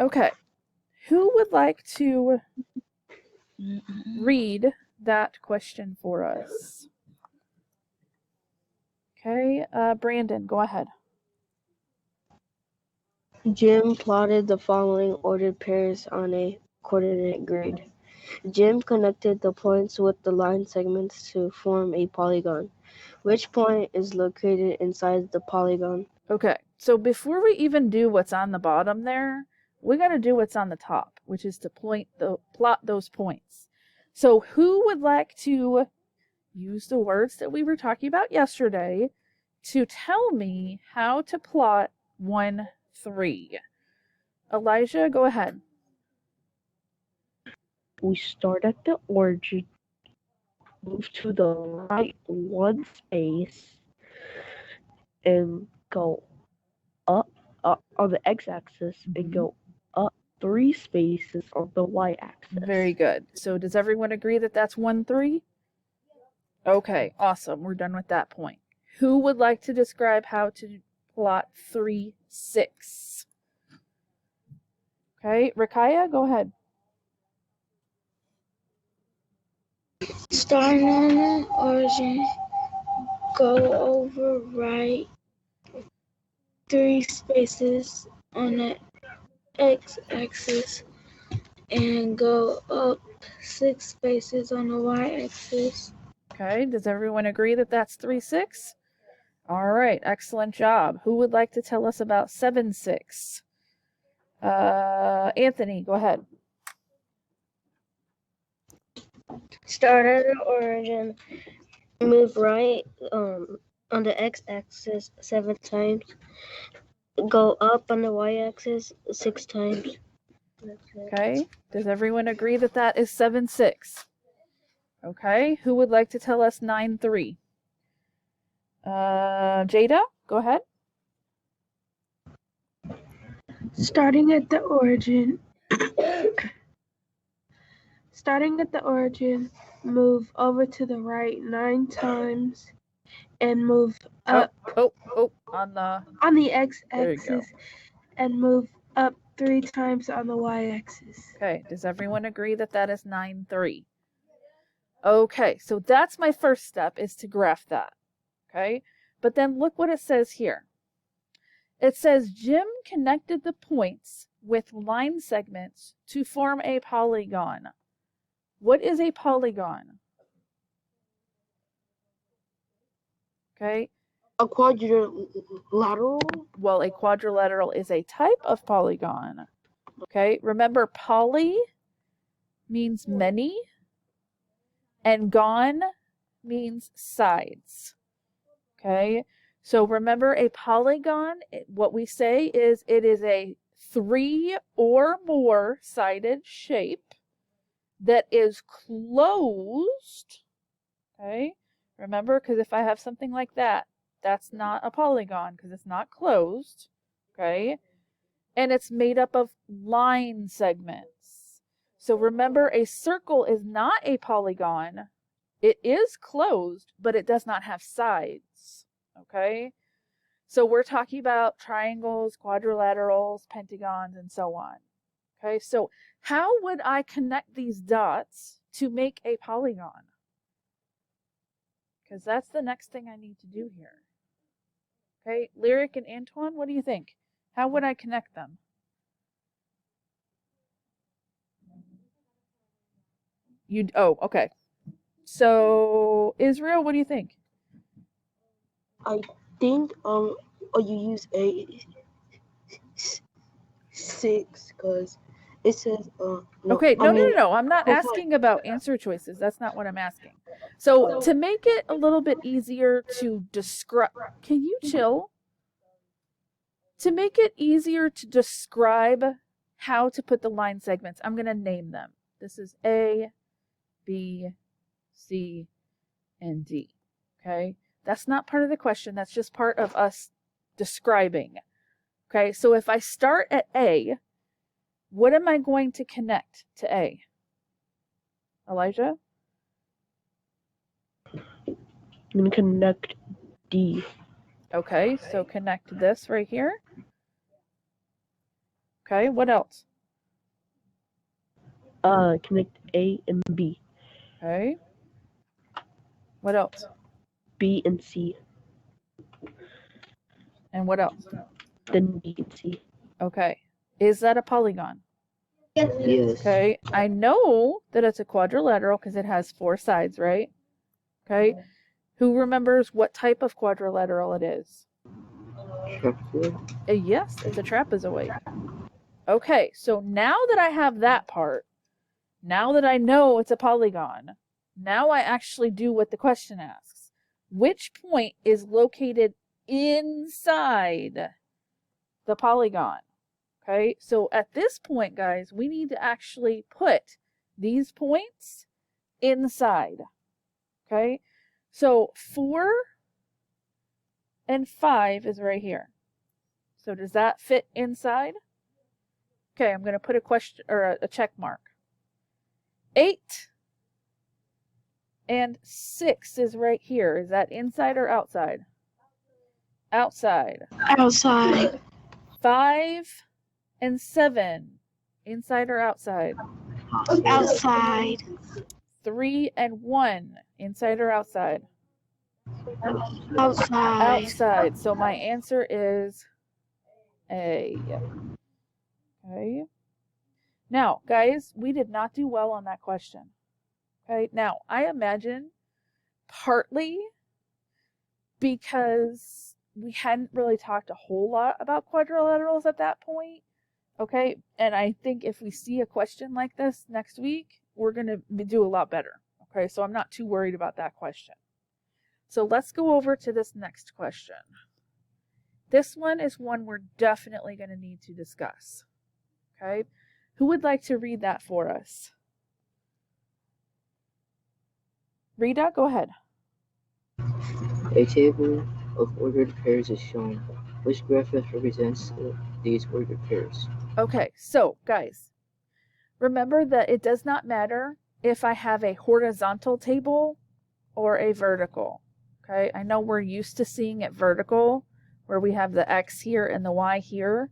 Okay. Who would like to read that question for us? Okay, Brandon, go ahead. Jim plotted the following ordered pairs on a coordinate grid. Jim connected the points with the line segments to form a polygon. Which point is located inside the polygon? Okay, so before we even do what's on the bottom there, we got to do what's on the top, which is to plot those points. So who would like to use the words that we were talking about yesterday to tell me how to plot 1, 3? Elijah, go ahead. We start at the origin, move to the right 1 space, and go up on the x-axis and go up 3 spaces on the y-axis. Very good. So does everyone agree that that's 1, 3? Okay, awesome. We're done with that point. Who would like to describe how to plot 3, 6? Okay, Rakaya, go ahead. Starting on the origin, go over right 3 spaces on the x-axis and go up 6 spaces on the y-axis. Okay, does everyone agree that that's 3, 6? All right, excellent job. Who would like to tell us about 7, 6? Anthony, go ahead. Start at the origin, move right on the x-axis 7 times, go up on the y-axis 6 times. Okay, does everyone agree that that is 7, 6? Okay, who would like to tell us 9, 3? Jada, go ahead. Starting at the origin, move over to the right 9 times and move up on the x-axis and move up 3 times on the y-axis. Okay, does everyone agree that that is 9, 3? Okay, so that's my first step, is to graph that. Okay, but then look what it says here. It says Jim connected the points with line segments to form a polygon. What is a polygon? Okay. A quadrilateral? Well, a quadrilateral is a type of polygon. Okay, remember poly means many and gon means sides. Okay, so remember a polygon, what we say is it is a 3 or more sided shape that is closed. Okay, remember, because if I have something like that, that's not a polygon because it's not closed. Okay, and it's made up of line segments. So remember, a circle is not a polygon. It is closed, but it does not have sides. Okay, so we're talking about triangles, quadrilaterals, pentagons, and so on. Okay, so how would I connect these dots to make a polygon? Because that's the next thing I need to do here. Okay, Lyric and Antoine, what do you think? How would I connect them? Okay. So, Israel, what do you think? I think you use A6 because it says no. I'm not asking about answer choices. That's not what I'm asking. So to make it a little bit easier to describe, can you chill? To make it easier to describe how to put the line segments, I'm going to name them. This is A, B, C, and D. Okay? That's not part of the question. That's just part of us describing. Okay? So if I start at A, what am I going to connect to A? Elijah? I'm going to connect D. Okay, so connect this right here. Okay, what else? Connect A and B. Okay. What else? B and C. And what else? Then B and C. Okay. Is that a polygon? Yes. Okay. I know that it's a quadrilateral because it has 4 sides, right? Okay. Who remembers what type of quadrilateral it is? Trapezoid. Yes, it's a trapezoid. Okay, so now that I have that part, now that I know it's a polygon, now I actually do what the question asks. Which point is located inside the polygon? Okay, so at this point, guys, we need to actually put these points inside. Okay, so 4 and 5 is right here. So does that fit inside? Okay, I'm going to put a question or a check mark. 8 and 6 is right here. Is that inside or outside? Outside. Outside. 5 and 7, inside or outside? Outside. 3 and 1, inside or outside? Outside. Outside. So my answer is A. Okay. Now, guys, we did not do well on that question. Okay. Now, I imagine partly because we hadn't really talked a whole lot about quadrilaterals at that point. Okay. And I think if we see a question like this next week, we're going to do a lot better. Okay. So I'm not too worried about that question. So let's go over to this next question. This one is one we're definitely going to need to discuss. Okay. Who would like to read that for us? Rita, go ahead. A table of ordered pairs is shown. Which graph represents these ordered pairs? Okay, so guys, remember that it does not matter if I have a horizontal table or a vertical. Okay, I know we're used to seeing it vertical, where we have the X here and the Y here.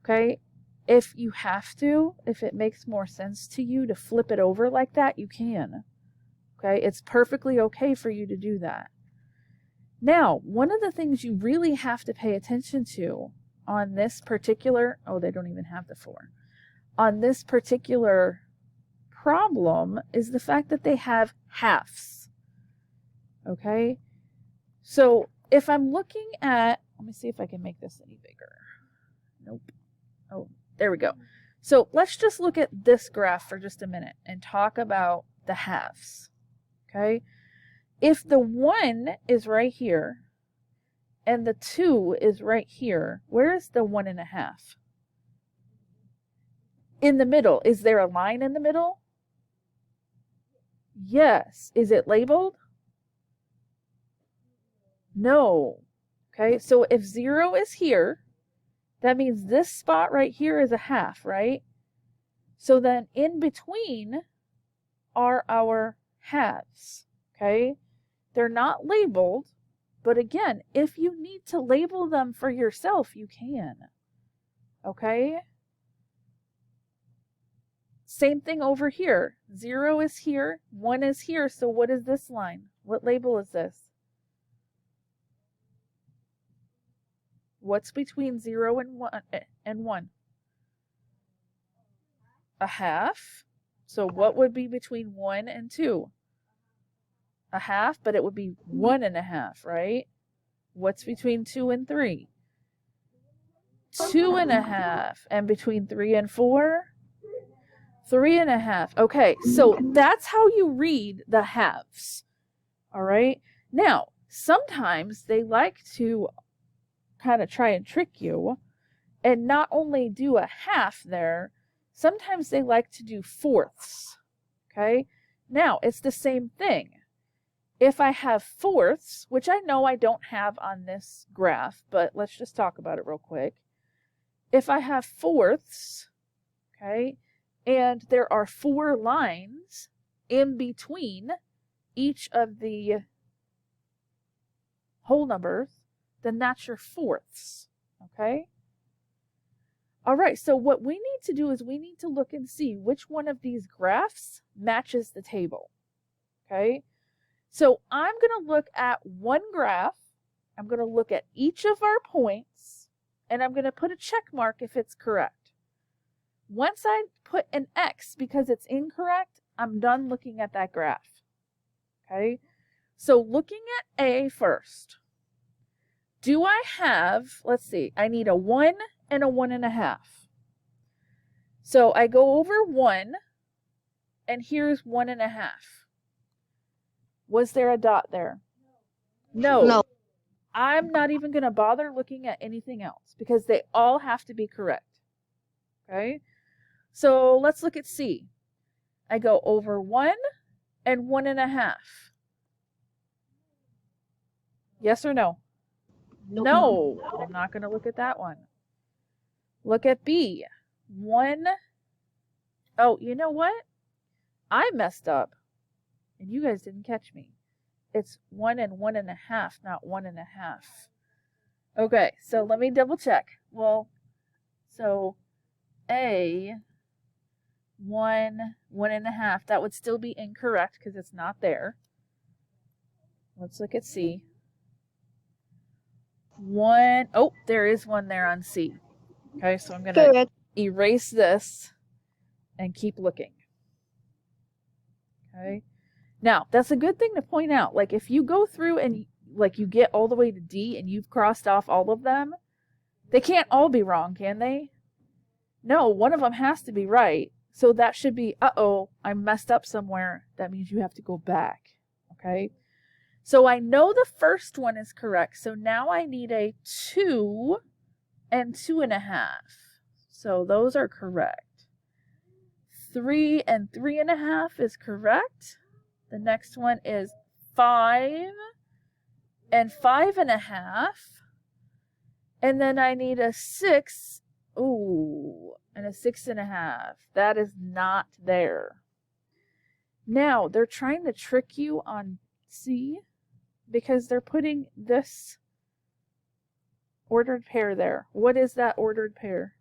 Okay, if you have to, if it makes more sense to you to flip it over like that, you can. Okay, it's perfectly okay for you to do that. Now, one of the things you really have to pay attention to on this particular, oh, they don't even have the 4. On this particular problem is the fact that they have halves. Okay? So if I'm looking at, let me see if I can make this any bigger. Nope. Oh, there we go. So let's just look at this graph for just a minute and talk about the halves. Okay? If the 1 is right here and the 2 is right here, where is the 1.5? In the middle. Is there a line in the middle? Yes. Is it labeled? No. Okay, so if 0 is here, that means this spot right here is a half, right? So then in between are our halves, okay? They're not labeled, but again, if you need to label them for yourself, you can, okay? Same thing over here. 0 is here, 1 is here, so what is this line? What label is this? What's between 0 and 1? A half. So what would be between 1 and 2? A half, but it would be 1.5, right? What's between 2 and 3? 2.5. And between 3 and 4? 3.5. Okay, so that's how you read the halves. All right. Now, sometimes they like to kind of try and trick you and not only do a half there, sometimes they like to do fourths. Okay. Now, it's the same thing. If I have fourths, which I know I don't have on this graph, but let's just talk about it real quick. If I have fourths, okay, and there are 4 lines in between each of the whole numbers, then that's your fourths, okay? All right, so what we need to do is we need to look and see which one of these graphs matches the table. Okay, so I'm going to look at one graph. I'm going to look at each of our points, and I'm going to put a check mark if it's correct. Once I put an X because it's incorrect, I'm done looking at that graph. Okay, so looking at A first. Do I have, let's see, I need a 1 and a 1.5. So I go over 1, and here's 1.5. Was there a dot there? No. No. I'm not even going to bother looking at anything else because they all have to be correct. Okay? So let's look at C. I go over 1 and 1.5. Yes or no? No. I'm not going to look at that one. Look at B. 1. Oh, you know what? I messed up. And you guys didn't catch me. It's 1 and 1.5, not 1.5. Okay, so let me double check. Well, so A, 1, 1.5, that would still be incorrect because it's not there. Let's look at C. 1, oh, there is one there on C. Okay, so I'm going to erase this and keep looking. Okay. Now, that's a good thing to point out. Like, if you go through and, like, you get all the way to D and you've crossed off all of them, they can't all be wrong, can they? No, one of them has to be right. So that should be, uh-oh, I messed up somewhere. That means you have to go back. Okay? So I know the first one is correct. So now I need a 2 and 2.5. So those are correct. 3 and 3.5 is correct. The next one is 5 and 5.5. And then I need a 6. Ooh, and a 6.5. That is not there. Now, they're trying to trick you on C because they're putting this ordered pair there. What is that ordered pair?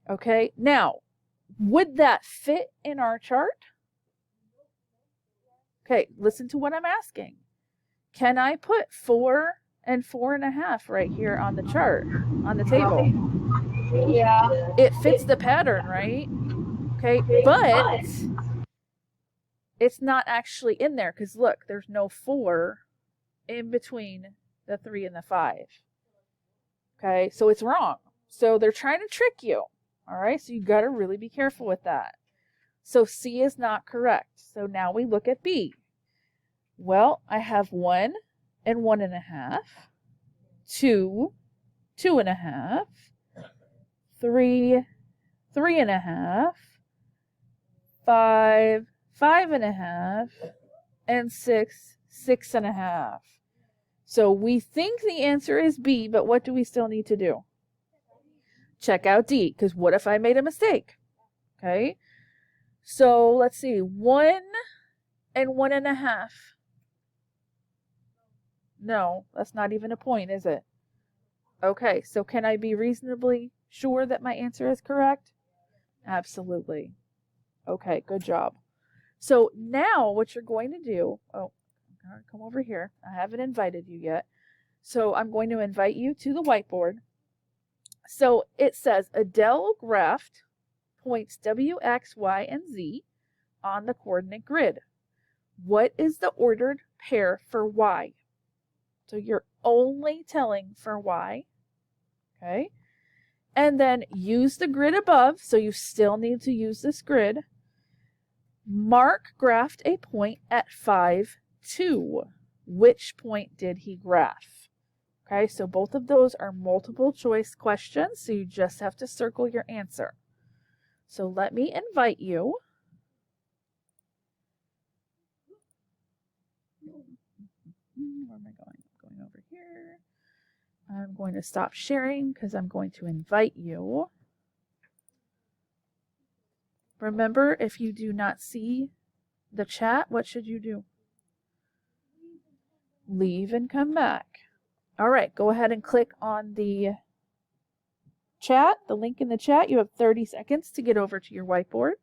Okay, now, would that fit in our chart? Okay, listen to what I'm asking. Can I put 4 and 4.5 right here on the chart, on the table? Yeah. It fits the pattern, right? Okay, but it's not actually in there because look, there's no 4 in between the 3 and the 5. Okay, so it's wrong. So they're trying to trick you. All right, so you got to really be careful with that. So C is not correct. So now we look at B. Well, I have 1 and 1.5, 2, 2.5, 3, 3.5, 5, 5.5, and 6, 6.5. So we think the answer is B, but what do we still need to do? Check out D, because what if I made a mistake? Okay, so let's see, 1 and 1.5. No, that's not even a point, is it? Okay, so can I be reasonably sure that my answer is correct? Absolutely. Okay, good job. So now what you're going to do, come over here. I haven't invited you yet. So I'm going to invite you to the whiteboard. So it says Adele graphed points W, X, Y, and Z on the coordinate grid. What is the ordered pair for Y? So you're only telling for Y. Okay. And then use the grid above. So you still need to use this grid. Mark graphed a point at 5, 2. Which point did he graph? Okay, so both of those are multiple choice questions, so you just have to circle your answer. So let me invite you. Where am I going? I'm going over here. I'm going to stop sharing because I'm going to invite you. Remember, if you do not see the chat, what should you do? Leave and come back. All right, go ahead and click on the chat, the link in the chat. You have 30 seconds to get over to your whiteboard.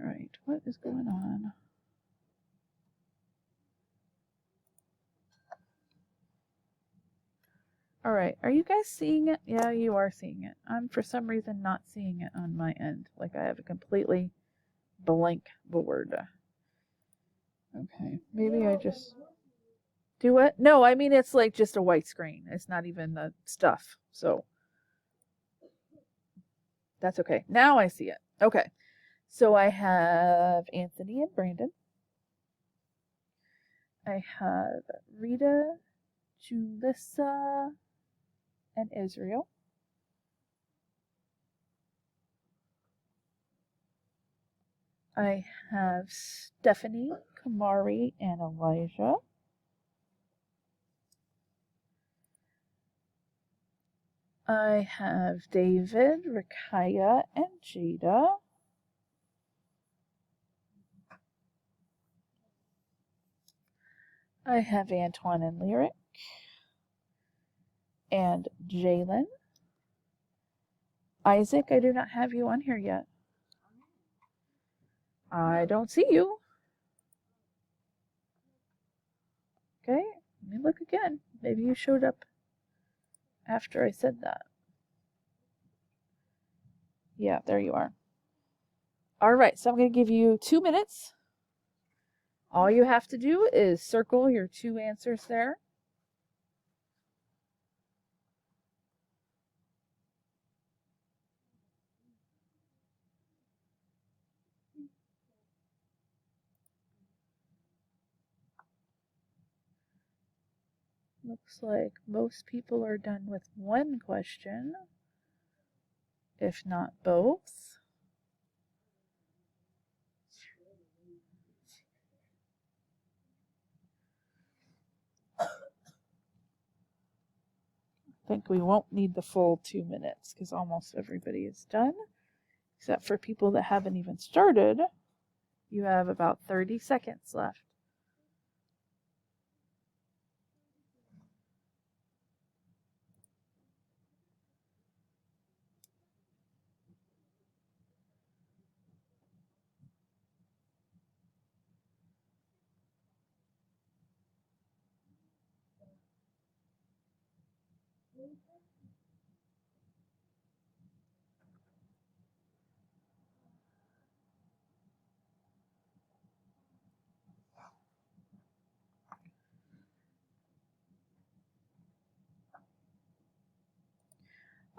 All right, what is going on? All right, are you guys seeing it? Yeah, you are seeing it. I'm for some reason not seeing it on my end. Like I have a completely blank board. Okay, maybe I just do it. No, I mean it's like just a white screen. It's not even the stuff. So that's okay. Now I see it. Okay. So I have Anthony and Brandon. I have Rita, Julissa, and Israel. I have Stephanie, Kamari, and Elijah. I have David, Rakaya, and Jada. I have Antoine and Lyric. And Jalen. Isaac, I do not have you on here yet. I don't see you. Okay, let me look again. Maybe you showed up after I said that. Yeah, there you are. All right, so I'm going to give you 2 minutes. All you have to do is circle your 2 answers there. Looks like most people are done with 1 question, if not both. I think we won't need the full 2 minutes because almost everybody is done, except for people that haven't even started. You have about 30 seconds left.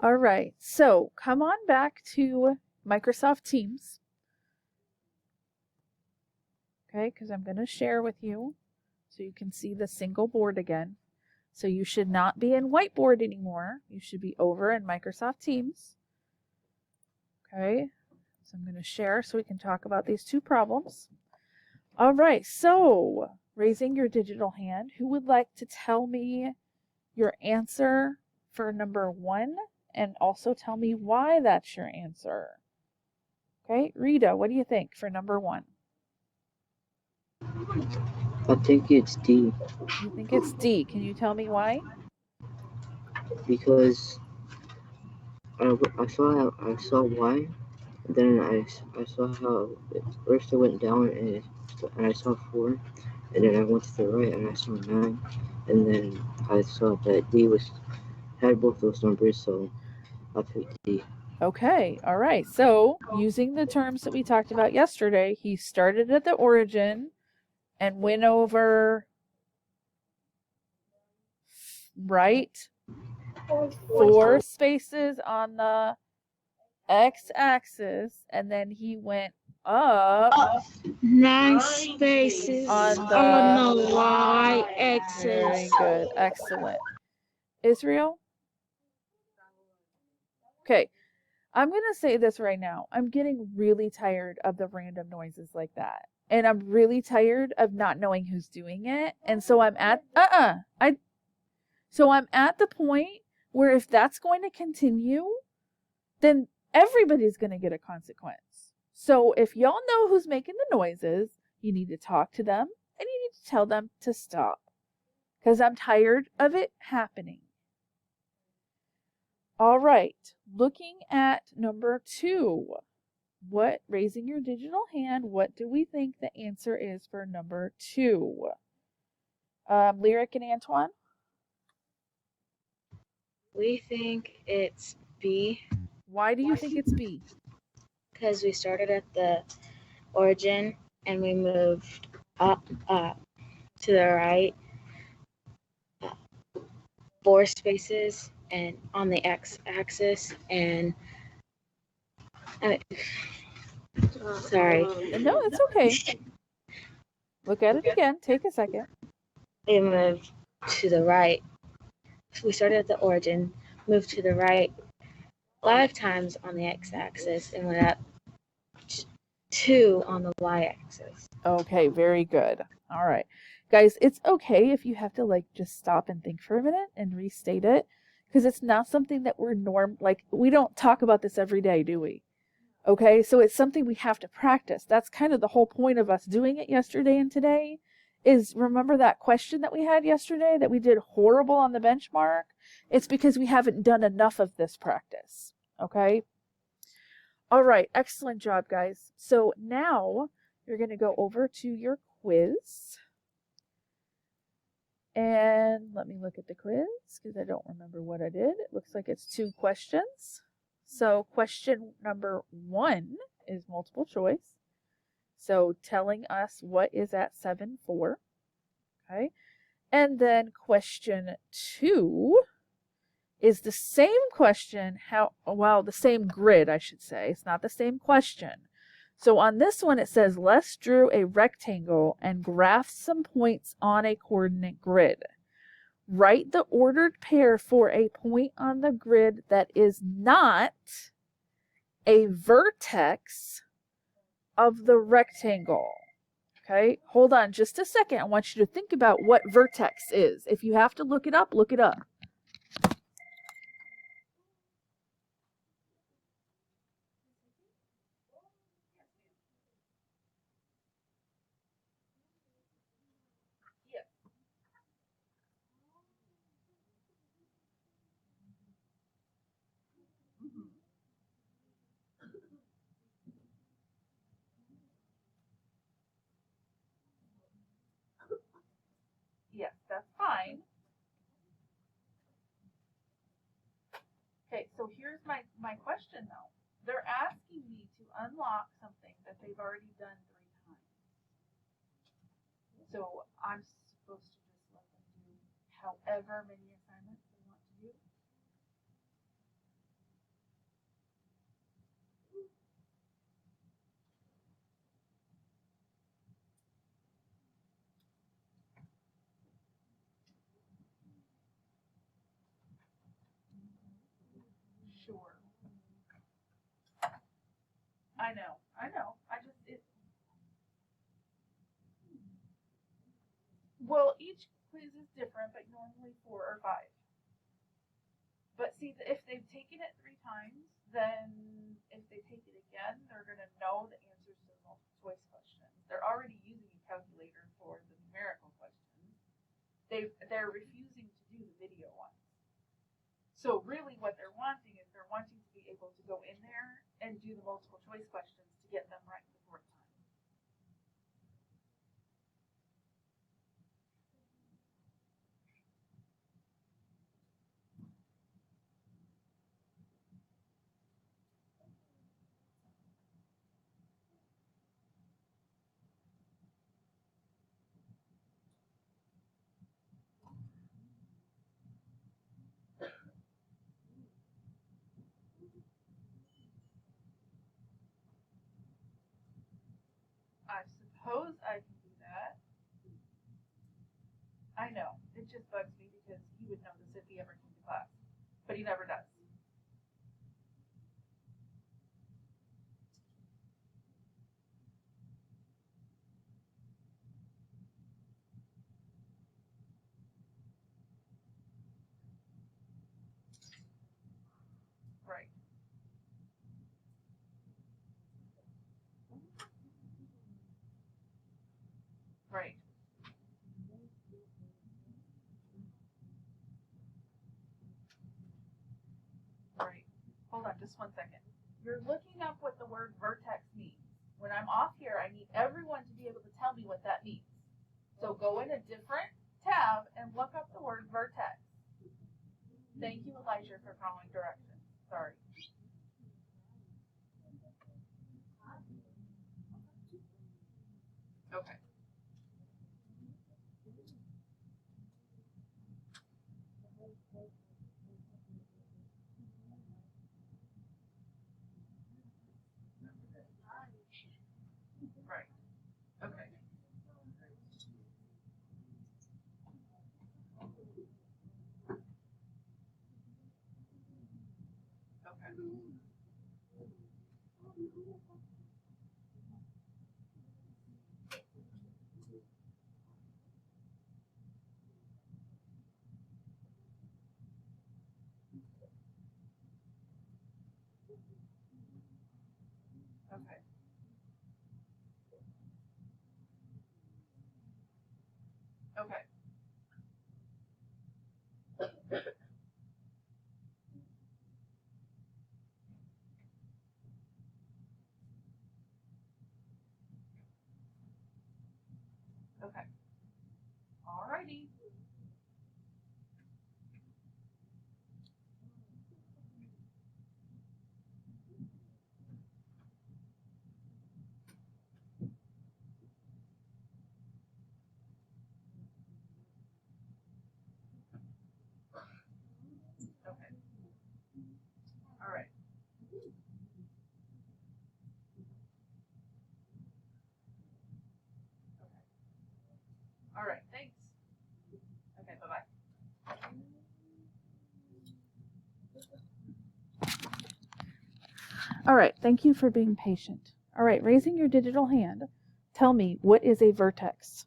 All right, so come on back to Microsoft Teams. Okay, because I'm going to share with you so you can see the single board again. So you should not be in whiteboard anymore. You should be over in Microsoft Teams. Okay, so I'm going to share so we can talk about these 2 problems. All right, so raising your digital hand, who would like to tell me your answer for number 1 and also tell me why that's your answer? Okay, Rita, what do you think for number 1? I think it's D. You think it's D. Can you tell me why? Because I saw Y, and then I saw how first it went down and I saw 4, and then I went to the right and I saw 9, and then I saw that D had both those numbers, so I picked D. Okay, all right. So using the terms that we talked about yesterday, he started at the origin and went over right 4 spaces on the x-axis, and then he went up 9 spaces on the y-axis. Very good, excellent. Israel? Okay, I'm going to say this right now. I'm getting really tired of the random noises like that. And I'm really tired of not knowing who's doing it. And so I'm at so I'm at the point where if that's going to continue, then everybody's going to get a consequence. So if y'all know who's making the noises, you need to talk to them and you need to tell them to stop. Because I'm tired of it happening. All right, looking at number 2. Raising your digital hand, what do we think the answer is for number 2? Lyric and Antoine? We think it's B. Why do you think it's B? Because we started at the origin and we moved up to the right 4 spaces and on the x-axis and sorry. No, it's okay. Look at it again. Take a second. We moved to the right. We started at the origin, moved to the right 5 times on the x-axis and went up 2 on the y-axis. Okay, very good. All right. Guys, it's okay if you have to just stop and think for a minute and restate it, because it's not something that we don't talk about this every day, do we? Okay, so it's something we have to practice. That's kind of the whole point of us doing it yesterday and today is, remember that question that we had yesterday that we did horrible on the benchmark? It's because we haven't done enough of this practice. Okay? All right, excellent job, guys. So now you're going to go over to your quiz. And let me look at the quiz because I don't remember what I did. It looks like it's 2 questions. So question number 1 is multiple choice. So telling us what is at 7-4. Okay. And then question 2 is the same question, the same grid, I should say. It's not the same question. So on this one, it says, Les drew a rectangle and graphed some points on a coordinate grid. Write the ordered pair for a point on the grid that is not a vertex of the rectangle. Okay, hold on just a second. I want you to think about what vertex is. If you have to look it up, look it up. Yes, that's fine. Okay, so here's my question though. They're asking me to unlock something that they've already done 3 times. So I'm supposed to just let them do however many assignments they want to do. Sure. I know. Well, each quiz is different, but normally 4 or 5. But see, if they've taken it 3 times, then if they take it again, they're going to know the answers to the multiple choice questions. They're already using a calculator for the numerical questions. They're refusing to do the video ones. So really what they're wanting is they're wanting to be able to go in there and do the multiple choice questions to get them right the 4th time. I suppose I can do that. I know. It just bugs me because he would know this if he ever came to class. But he never does. Right. Right. Hold on just 1 second. You're looking up what the word vertex means. When I'm off here, I need everyone to be able to tell me what that means. So go in a different tab and look up the word vertex. Thank you, Elijah, for following directions. Sorry. Okay. Right. Okay. Okay. Okay. Okay. Okay. Alrighty. Okay. All right. Okay. All right. Thanks. Okay. Bye-bye. All right. Thank you for being patient. All right. Raising your digital hand, tell me, what is a vertex?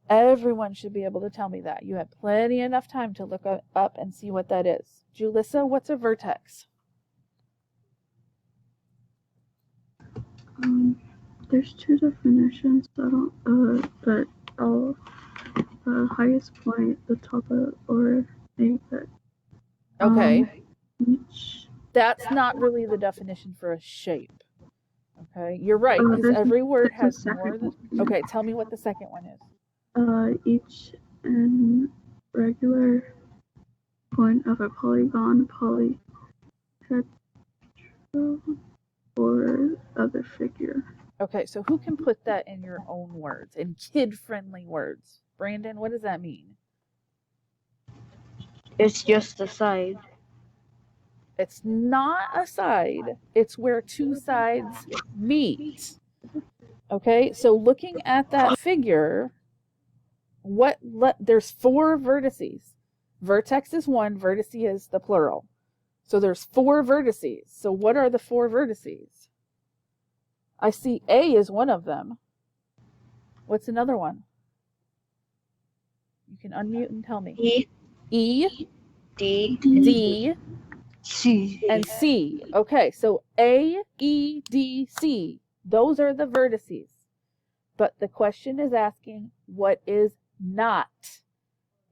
Everyone should be able to tell me that. You have plenty enough time to look up and see what that is. Julissa, what's a vertex? There's two definitions. But highest point, the top of or apex. Okay. Each. That's not really the definition for a shape. Okay, you're right, because every word has more than. Okay, tell me what the second one is. Each and regular point of a polygon, polyhedron, or other figure. Okay, so who can put that in your own words, in kid-friendly words? Brandon, what does that mean? It's just a side. It's not a side. It's where two sides meet. Okay, so looking at that figure, there's 4 vertices. Vertex is 1, vertice is the plural. So there's 4 vertices. So what are the 4 vertices? I see A is one of them. What's another one? You can unmute and tell me. E, D, C, and C. Okay, so A, E, D, C. Those are the vertices. But the question is asking, what is not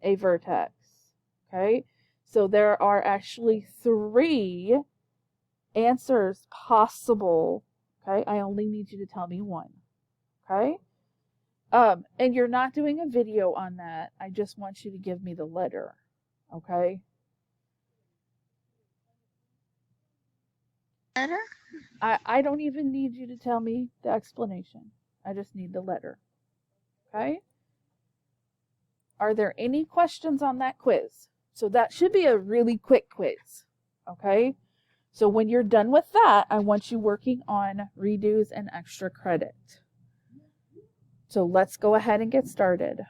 a vertex? Okay, so there are actually 3 answers possible. Okay, I only need you to tell me one. Okay, and you're not doing a video on that. I just want you to give me the letter. Okay. Letter? I don't even need you to tell me the explanation. I just need the letter. Okay? Are there any questions on that quiz? So that should be a really quick quiz. Okay? So when you're done with that, I want you working on redos and extra credit. So let's go ahead and get started.